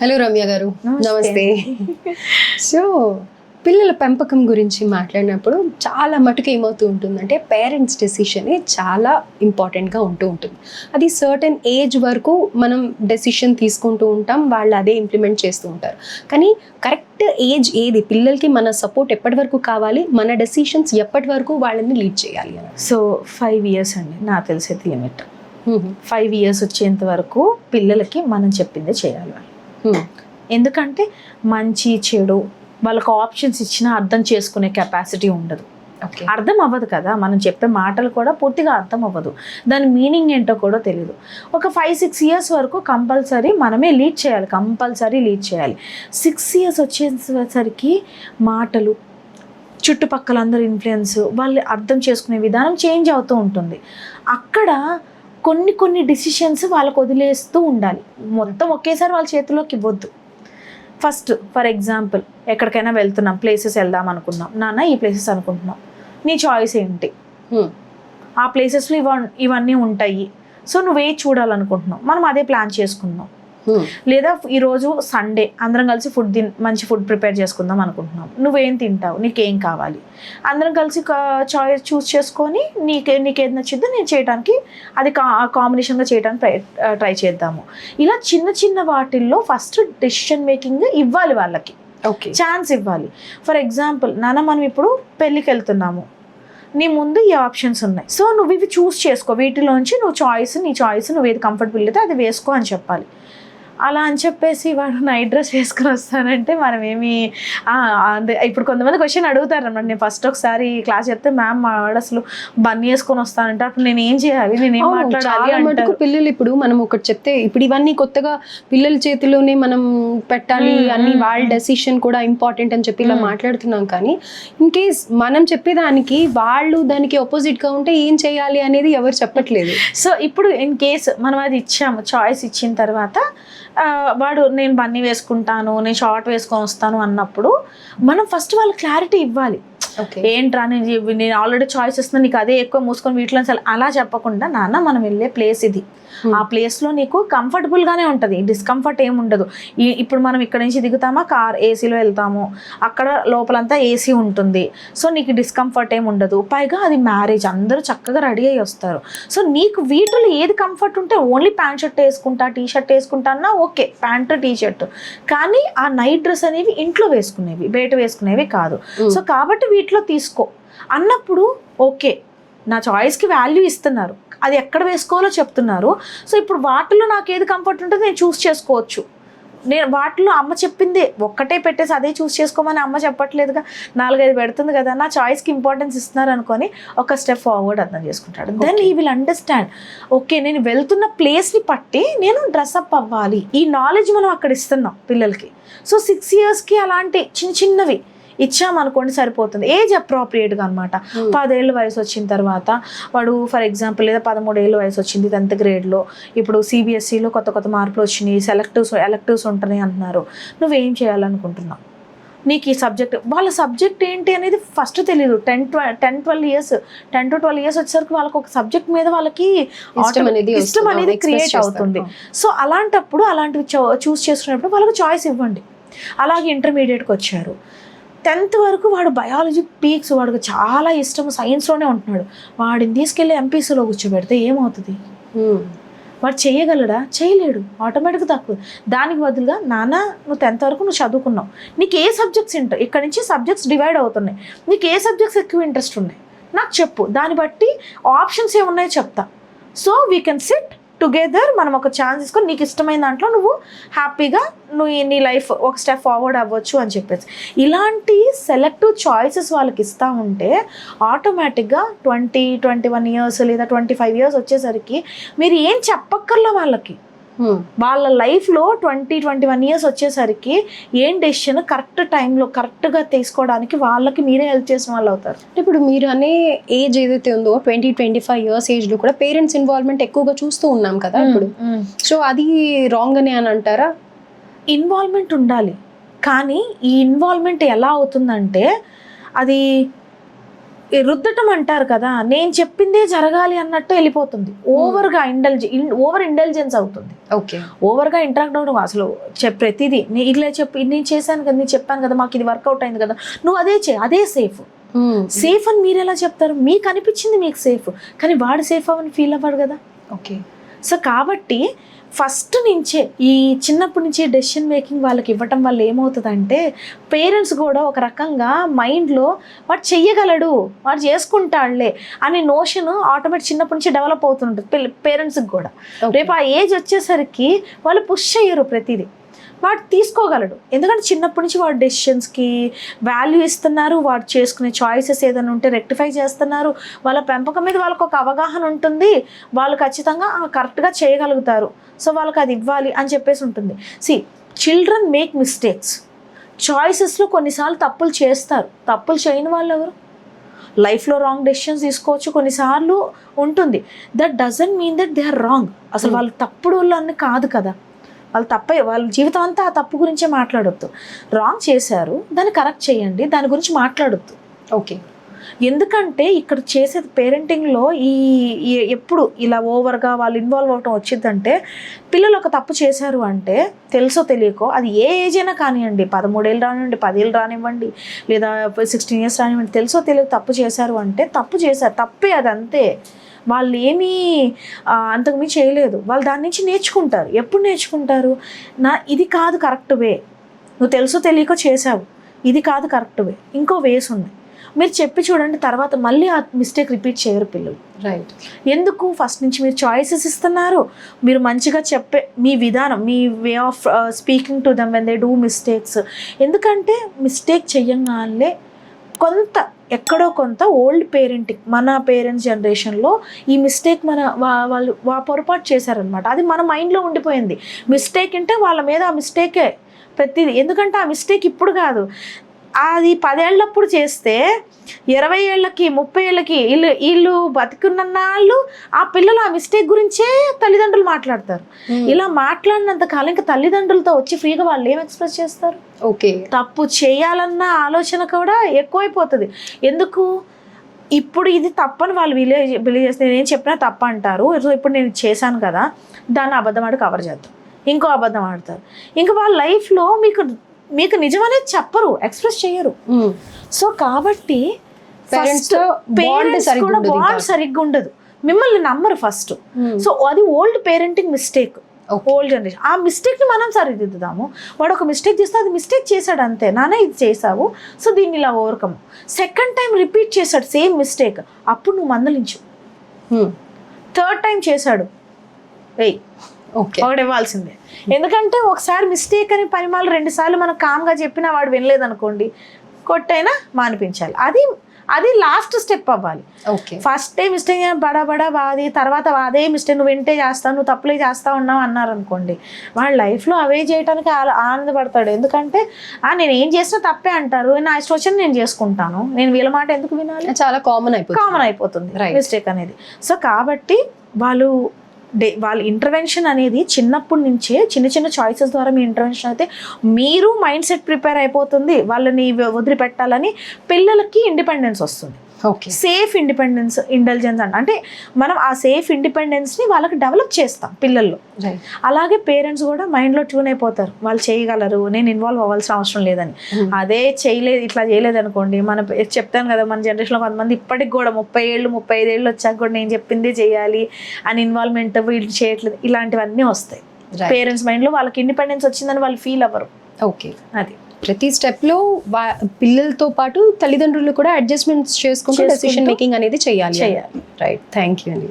Hello Ramya గారు, నమస్తే. So పిల్లల పెంపకం గురించి మాట్లాడినప్పుడు చాలా మటుకు ఏమవుతూ ఉంటుందంటే పేరెంట్స్ డెసిషనే చాలా ఇంపార్టెంట్గా ఉంటూ ఉంటుంది. అది సర్టెన్ ఏజ్ వరకు మనం డెసిషన్ తీసుకుంటూ ఉంటాం, వాళ్ళు అదే ఇంప్లిమెంట్ చేస్తూ ఉంటారు. కానీ కరెక్ట్ ఏజ్ ఏది, పిల్లలకి మన సపోర్ట్ ఎప్పటి వరకు కావాలి, మన డెసిషన్స్ ఎప్పటి వరకు వాళ్ళని లీడ్ చేయాలి అని? సో 5 years అండి నాకు తెలిసేది లిమిట్. 5 years వచ్చేంత వరకు పిల్లలకి మనం చెప్పిందే చేయాలి. ఎందుకంటే మంచి చెడు వాళ్ళకు ఆప్షన్స్ ఇచ్చినా అర్థం చేసుకునే కెపాసిటీ ఉండదు. అర్థం అవ్వదు కదా, మనం చెప్పే మాటలు కూడా పూర్తిగా అర్థం అవ్వదు, దాని మీనింగ్ ఏంటో కూడా తెలియదు. ఒక 5-6 years వరకు కంపల్సరీ మనమే లీడ్ చేయాలి, కంపల్సరీ లీడ్ చేయాలి. 6 years వచ్చేసరికి మాటలు, చుట్టుపక్కల అందరూ ఇన్ఫ్లుయెన్స్, వాళ్ళు అర్థం చేసుకునే విధానం చేంజ్ అవుతూ ఉంటుంది. అక్కడ కొన్ని డిసిషన్స్ వాళ్ళకు వదిలేస్తూ ఉండాలి, మొత్తం ఒకేసారి వాళ్ళ చేతిలోకి ఇవ్వద్దు. ఫస్ట్ ఫర్ ఎగ్జాంపుల్ ఎక్కడికైనా వెళ్తున్నాం, ప్లేసెస్ వెళ్దాం అనుకున్నాం, నాన్న ఈ ప్లేసెస్ అనుకుంటున్నాం, నీ చాయిస్ ఏంటి? ఆ ప్లేసెస్లో ఇవన్నీ ఉంటాయి, సో నువ్వే చూడాలనుకుంటున్నావు, మనం అదే ప్లాన్ చేసుకుందాం. లేదా ఈరోజు సండే అందరం కలిసి మంచి ఫుడ్ ప్రిపేర్ చేసుకుందాం అనుకుంటున్నాం, నువ్వేం తింటావు, నీకేం కావాలి, అందరం కలిసి చాయిస్ చూస్ చేసుకొని నీకేది నచ్చిందో నేను చేయడానికి అది కాంబినేషన్గా చేయడానికి ట్రై చేద్దాము. ఇలా చిన్న వాటిల్లో ఫస్ట్ డెసిషన్ మేకింగ్ ఇవ్వాలి వాళ్ళకి, ఛాన్స్ ఇవ్వాలి. ఫర్ ఎగ్జాంపుల్, నాన్న మనం ఇప్పుడు పెళ్ళికి వెళ్తున్నాము, నీ ముందు ఈ ఆప్షన్స్ ఉన్నాయి, సో నువ్వు ఇవి చూస్ చేసుకో, వీటిలోంచి నీ చాయిస్ నువ్వు ఏది కంఫర్టబుల్ అయితే అది వేసుకో అని చెప్పాలి. అలా అని చెప్పేసి వాడు నైట్ డ్రెస్ వేసుకొని వస్తానంటే మనం ఏమి ఇప్పుడు కొంతమంది క్వశ్చన్ అడుగుతారు అన్నమాట. నేను ఫస్ట్ ఒకసారి క్లాస్ చెప్తే మ్యామ్ వాడు అసలు బన్నీ వేసుకొని వస్తానంటే అప్పుడు నేను ఏం చేయాలి, నేను ఏం మాట్లాడాలి అంటారు పిల్లలు. ఇప్పుడు మనం ఒకటి చెప్తే ఇప్పుడు ఇవన్నీ కొత్తగా పిల్లల చేతిలోనే మనం పెట్టాలి అన్ని, వాళ్ళ డెసిషన్ కూడా ఇంపార్టెంట్ అని చెప్పి ఇలా మాట్లాడుతున్నాం. కానీ ఇన్ కేస్ మనం చెప్పేదానికి వాళ్ళు దానికి ఆపోజిట్ గా ఉంటే ఏం చేయాలి అనేది ఎవరు చెప్పట్లేదు. సో ఇప్పుడు ఇన్ కేస్ మనం అది ఇచ్చాము, చాయిస్ ఇచ్చిన తర్వాత వాడు నేను బన్నీ వేసుకుంటాను, నేను షార్ట్ వేసుకొని వస్తాను అన్నప్పుడు మనం ఫస్ట్ వాళ్ళకి క్లారిటీ ఇవ్వాలి. ఏంట్రా నేను ఆల్రెడీ చాయిస్ ఇస్తున్నా, నీకు అదే ఎక్కువ మూసుకొని వీటిలో అలా చెప్పకుండా, నాన్న మనం వెళ్ళే ప్లేస్ ఇది, ఆ ప్లేస్లో నీకు కంఫర్టబుల్గానే ఉంటుంది, డిస్కంఫర్ట్ ఏమి ఉండదు. ఇప్పుడు మనం ఇక్కడ నుంచి దిగుతామా, కార్ ఏసీలో వెళ్తాము, అక్కడ లోపలంతా ఏసీ ఉంటుంది, సో నీకు డిస్కంఫర్ట్ ఏమి ఉండదు. పైగా అది మ్యారేజ్, అందరూ చక్కగా రెడీ అయ్యి వస్తారు. సో నీకు వీటిలో ఏది కంఫర్ట్ ఉంటే, ఓన్లీ ప్యాంట్ షర్ట్ వేసుకుంటా, టీ షర్ట్ వేసుకుంటా అన్నా ఓకే, ప్యాంటు టీ షర్ట్, కానీ ఆ నైట్ డ్రెస్ అనేవి ఇంట్లో వేసుకునేవి, బయట వేసుకునేవి కాదు. సో కాబట్టి వీటిలో తీసుకో అన్నప్పుడు ఓకే, నా చాయిస్కి వాల్యూ ఇస్తున్నారు, అది ఎక్కడ వేసుకోవాలో చెప్తున్నారు. సో ఇప్పుడు వాటిలో నాకు ఏది కంఫర్ట్ ఉంటుందో నేను చూస్ చేసుకోవచ్చు. నేను వాటిలో అమ్మ చెప్పింది ఒక్కటే పెట్టేసి అదే చూస్ చేసుకోమని అమ్మ చెప్పట్లేదుగా, 4-5 పెడుతుంది కదా, నా చాయిస్కి ఇంపార్టెన్స్ ఇస్తున్నారు అనుకొని ఒక స్టెప్ ఫార్వర్డ్ అర్థం చేసుకుంటాడు. దెన్ ఈ విల్ అండర్స్టాండ్, ఓకే నేను వెళ్తున్న ప్లేస్ని బట్టి నేను డ్రెస్అప్ అవ్వాలి. ఈ నాలెడ్జ్ మనం అక్కడ ఇస్తున్నాం పిల్లలకి. సో 6 yearsకి అలాంటి చిన్నవి ఇచ్చామనుకోండి సరిపోతుంది, ఏజ్ అప్రోప్రియేట్గా అనమాట. 10 ఏళ్ళ వయసు వచ్చిన తర్వాత వాడు ఫర్ ఎగ్జాంపుల్, లేదా 13 ఏళ్ళ వయసు వచ్చింది 10th grade, ఇప్పుడు CBSEలో కొత్త మార్పులు వచ్చినాయి, ఎలెక్టివ్స్ ఉంటున్నాయి అంటున్నారు, నువ్వేం చేయాలనుకుంటున్నావు, నీకు ఈ సబ్జెక్ట్, వాళ్ళ సబ్జెక్ట్ ఏంటి అనేది ఫస్ట్ తెలియదు. 10-12 years వచ్చేసరికి వాళ్ళకి ఒక సబ్జెక్ట్ మీద వాళ్ళకి ఇష్టం అనేది క్రియేట్ అవుతుంది. సో అలాంటప్పుడు అలాంటివి చూస్ చేసుకున్నప్పుడు వాళ్ళకి చాయిస్ ఇవ్వండి. అలాగే ఇంటర్మీడియట్కి వచ్చారు, 10th వరకు వాడు బయాలజీ పీక్స్, వాడికి చాలా ఇష్టం, సైన్స్లోనే ఉంటున్నాడు, వాడిని తీసుకెళ్ళి ఎంపీసీలో కూర్చోబెడితే ఏమవుతుంది? వాడు చేయగలడా? చేయలేడు, ఆటోమేటిక్గా తక్కువ. దానికి బదులుగా నాన్న నువ్వు 10th వరకు నువ్వు చదువుకున్నావు, నీకు ఏ సబ్జెక్ట్స్ ఉంటాయి, ఇక్కడ నుంచి సబ్జెక్ట్స్ డివైడ్ అవుతున్నాయి, నీకు ఏ సబ్జెక్ట్స్ ఎక్కువ ఇంట్రెస్ట్ ఉన్నాయి నాకు చెప్పు, దాన్ని బట్టి ఆప్షన్స్ ఏమున్నాయో చెప్తా. So we can SIT together, మనం ఒక ఛాన్స్ తీసుకొని నీకు ఇష్టమైన దాంట్లో నువ్వు హ్యాపీగా నీ లైఫ్ ఒక స్టెప్ ఫార్వర్డ్ అవ్వచ్చు అని చెప్పేసి ఇలాంటి సెలెక్టివ్ చాయిసెస్ వాళ్ళకి ఇస్తూ ఉంటే ఆటోమేటిక్గా 20-21 years లేదా 25 years వచ్చేసరికి మీరు ఏం చెప్పక్కర్లా వాళ్ళకి. వాళ్ళ లైఫ్లో 20-21 years వచ్చేసరికి ఏం డెసిషన్ కరెక్ట్ టైంలో కరెక్ట్గా తీసుకోవడానికి వాళ్ళకి మీరే హెల్ప్ చేసిన వాళ్ళు అవుతారు. ఇప్పుడు మీరు అనే ఏజ్ ఏదైతే ఉందో 20-25 years ఏజ్లో కూడా పేరెంట్స్ ఇన్వాల్వ్మెంట్ ఎక్కువగా చూస్తూ ఉన్నాం కదా ఇప్పుడు. సో అది రాంగ్ అని అంటారా? ఇన్వాల్వ్మెంట్ ఉండాలి, కానీ ఈ ఇన్వాల్వ్మెంట్ ఎలా అవుతుందంటే అది రుద్దటం అంటారు కదా, నేను చెప్పిందే జరగాలి అన్నట్టు వెళ్ళిపోతుంది. ఓవర్గా ఓవర్ ఇంటెలిజెన్స్ అవుతుంది. ఓకే. ఓవర్గా ఇంటరాక్ట్ అవ్వడం. అసలు ప్రతిదీ ఇలా చెప్పి నేను చేశాను కదా, నేను చెప్పాను కదా, మాకు ఇది వర్కౌట్ అయింది కదా, నువ్వు అదే అదే సేఫ్. సేఫ్ అని మీరు ఎలా చెప్తారు? మీకు అనిపించింది మీకు సేఫ్, కానీ వాడు సేఫ్ అవని ఫీల్ అవ్వడు కదా. ఓకే. సో కాబట్టి ఫస్ట్ నుంచే ఈ చిన్నప్పటి నుంచి డెసిషన్ మేకింగ్ వాళ్ళకి ఇవ్వటం వల్ల ఏమవుతుందంటే పేరెంట్స్ కూడా ఒక రకంగా మైండ్లో వాడు చెయ్యగలడు, వాడు చేసుకుంటాడులే అనే నోషన్ ఆటోమేటిక్ చిన్నప్పటి నుంచి డెవలప్ అవుతుంటుంది పేరెంట్స్కి కూడా. రేపు ఆ ఏజ్ వచ్చేసరికి వాళ్ళు పుష్ అయ్యరు ప్రతిదీ, వాడు తీసుకోగలడు. ఎందుకంటే చిన్నప్పటి నుంచి వాడు డెసిషన్స్కి వాల్యూ ఇస్తున్నారు, వాడు చేసుకునే చాయిసెస్ ఏదైనా ఉంటే రెక్టిఫై చేస్తున్నారు, వాళ్ళ పెంపకం మీద వాళ్ళకు ఒక అవగాహన ఉంటుంది, వాళ్ళు ఖచ్చితంగా కరెక్ట్గా చేయగలుగుతారు, సో వాళ్ళకి అది ఇవ్వాలి అని చెప్పేసి ఉంటుంది. చిల్డ్రన్ మేక్ మిస్టేక్స్, చాయిసెస్లో కొన్నిసార్లు తప్పులు చేస్తారు. తప్పులు చేయని వాళ్ళు ఎవరు? లైఫ్లో రాంగ్ డెసిషన్స్ తీసుకోవచ్చు, కొన్నిసార్లు ఉంటుంది. That doesn't mean that they are wrong. అసలు వాళ్ళు తప్పుడు వాళ్ళు అని కాదు కదా, వాళ్ళు తప్పే, వాళ్ళ జీవితం అంతా ఆ తప్పు గురించే మాట్లాడొద్దు. రాంగ్ చేశారు, దాన్ని కరెక్ట్ చేయండి, దాని గురించి మాట్లాడొద్దు. ఓకే. ఎందుకంటే ఇక్కడ చేసేది పేరెంటింగ్లో ఎప్పుడు ఇలా ఓవర్గా వాళ్ళు ఇన్వాల్వ్ అవటం వచ్చిందంటే, పిల్లలు ఒక తప్పు చేశారు అంటే తెలుసో తెలియకో, అది ఏ ఏజ్ అయినా కానివ్వండి, 13 ఏళ్ళు రానివ్వండి, 10 ఏళ్ళు రానివ్వండి, లేదా 16 ఇయర్స్ రానివ్వండి, తెలుసో తెలియక తప్పు చేశారు అంటే తప్పు చేశారు, తప్పే అది, అంతే. వాళ్ళు ఏమీ అంతకుమించి చేయలేదు. వాళ్ళు దాని నుంచి నేర్చుకుంటారు. ఎప్పుడు నేర్చుకుంటారు? ఇది కాదు కరెక్ట్ వే, నువ్వు తెలుసో తెలియకో చేసావు, ఇది కాదు కరెక్ట్ వే, ఇంకో వేస్ ఉంది, మీరు చెప్పి చూడండి, తర్వాత మళ్ళీ ఆ మిస్టేక్ రిపీట్ చేయరు పిల్లలు. రైట్. ఎందుకు? ఫస్ట్ నుంచి మీరు చాయిసెస్ ఇస్తున్నారు, మీరు మంచిగా చెప్పే మీ విధానం, మీ way of speaking to them when they do mistakes. ఎందుకంటే మిస్టేక్ చెయ్యగానే కొంత ఎక్కడో కొంత ఓల్డ్ పేరెంటింగ్, మన పేరెంట్స్ జనరేషన్లో ఈ మిస్టేక్ వాళ్ళు పొరపాటు చేశారనమాట, అది మన మైండ్లో ఉండిపోయింది. మిస్టేక్ అంటే వాళ్ళ మీద ఆ మిస్టేకే ప్రతిదీ. ఎందుకంటే ఆ మిస్టేక్ ఇప్పుడు కాదు, అది 10 ఏళ్ళప్పుడు చేస్తే 20 ఏళ్ళకి 30 ఏళ్ళకి వీళ్ళు బతికున్నన్నాళ్ళు ఆ పిల్లలు ఆ మిస్టేక్ గురించే తల్లిదండ్రులు మాట్లాడతారు. ఇలా మాట్లాడినంత కాలం ఇంకా తల్లిదండ్రులతో వచ్చి ఫ్రీగా వాళ్ళు ఏం ఎక్స్ప్రెస్ చేస్తారు? ఓకే. తప్పు చేయాలన్న ఆలోచన కూడా ఎక్కువైపోతుంది. ఎందుకు? ఇప్పుడు ఇది తప్పని వాళ్ళు బిలీవ్ చేస్తే నేనేం చెప్పినా తప్ప అంటారు. సో ఇప్పుడు నేను చేశాను కదా, దాన్ని అబద్ధం ఆడి కవర్ చేద్దాం, ఇంకో అబద్ధం ఆడతారు. ఇంకా వాళ్ళ లైఫ్లో మీకు నిజం అనేది చెప్పరు, ఎక్స్ప్రెస్ చేయరు. సో కాబట్టి బాండ్ సరిగ్గా ఉండదు, మిమ్మల్ని నమ్మరు ఫస్ట్. సో అది old parenting mistake, old generation. ఆ మిస్టేక్ని మనం సరిదిద్దుదాము. వాడు ఒక మిస్టేక్ చేస్తే అది మిస్టేక్ చేశాడు అంతే, నాన్న ఇది చేసావు, సో దీన్ని ఇలా ఓవర్కమ్. సెకండ్ టైం రిపీట్ చేశాడు సేమ్ మిస్టేక్, అప్పుడు నువ్వు మందలించు. థర్డ్ టైం చేశాడు, ఒకటి ఇవ్వాల్సిందే. ఎందుకంటే ఒకసారి మిస్టేక్ అని పరిమాలు 2 సార్లు మనం కామ్గా చెప్పినా వాడు వినలేదనుకోండి, కొట్టైనా మానిపించాలి. అది లాస్ట్ స్టెప్ అవ్వాలి. ఫస్ట్ డే మిస్టేక్ బడా వాది, తర్వాత అదే మిస్టేక్ నువ్వు వింటే చేస్తావు, నువ్వు తప్పులే చేస్తా ఉన్నావు అన్నారనుకోండి, వాళ్ళ లైఫ్లో అవే చేయడానికి ఆనందపడతాడు. ఎందుకంటే నేను ఏం చేసినా తప్పే అంటారు, నా ఇష్టం వచ్చిన నేను చేసుకుంటాను, నేను వీళ్ళ మాట ఎందుకు వినాలి? చాలా కామన్ అయిపోతుంది మిస్టేక్ అనేది. సో కాబట్టి వాళ్ళ ఇంటర్వెన్షన్ అనేది చిన్నప్పటి నుంచే చిన్న చాయిసెస్ ద్వారా మీ ఇంటర్వెన్షన్ అయితే మీరు మైండ్ సెట్ ప్రిపేర్ అయిపోతుంది. వాళ్ళని వదిలిపెట్టాలని పిల్లలకి ఇండిపెండెన్స్ వస్తుంది. సేఫ్ ఇండిపెండెన్స్, ఇంటెలిజెన్స్ అంటే మనం ఆ సేఫ్ ఇండిపెండెన్స్ని వాళ్ళకి డెవలప్ చేస్తాం పిల్లల్లో. అలాగే పేరెంట్స్ కూడా మైండ్లో ట్యూన్ అయిపోతారు, వాళ్ళు చేయగలరు, నేను ఇన్వాల్వ్ అవ్వాల్సిన అవసరం లేదని. అదే ఇట్లా చేయలేదు అనుకోండి, మనం చెప్తాను కదా, మన జనరేషన్లో కొంతమంది ఇప్పటికి కూడా 30 ఏళ్ళు 35 ఏళ్ళు వచ్చాక కూడా నేను చెప్పిందే చేయాలి అని ఇన్వాల్వ్మెంట్, వీళ్ళు చేయట్లేదు, ఇలాంటివన్నీ వస్తాయి. పేరెంట్స్ మైండ్లో వాళ్ళకి ఇండిపెండెన్స్ వచ్చిందని వాళ్ళు ఫీల్ అవ్వరు. అది ప్రతి స్టెప్లో పిల్లలతో పాటు తల్లిదండ్రులు కూడా అడ్జస్ట్మెంట్స్ చేసుకుంటూ డెసిషన్ మేకింగ్ అనేది చేయాలి. రైట్. థ్యాంక్ యూ అండి.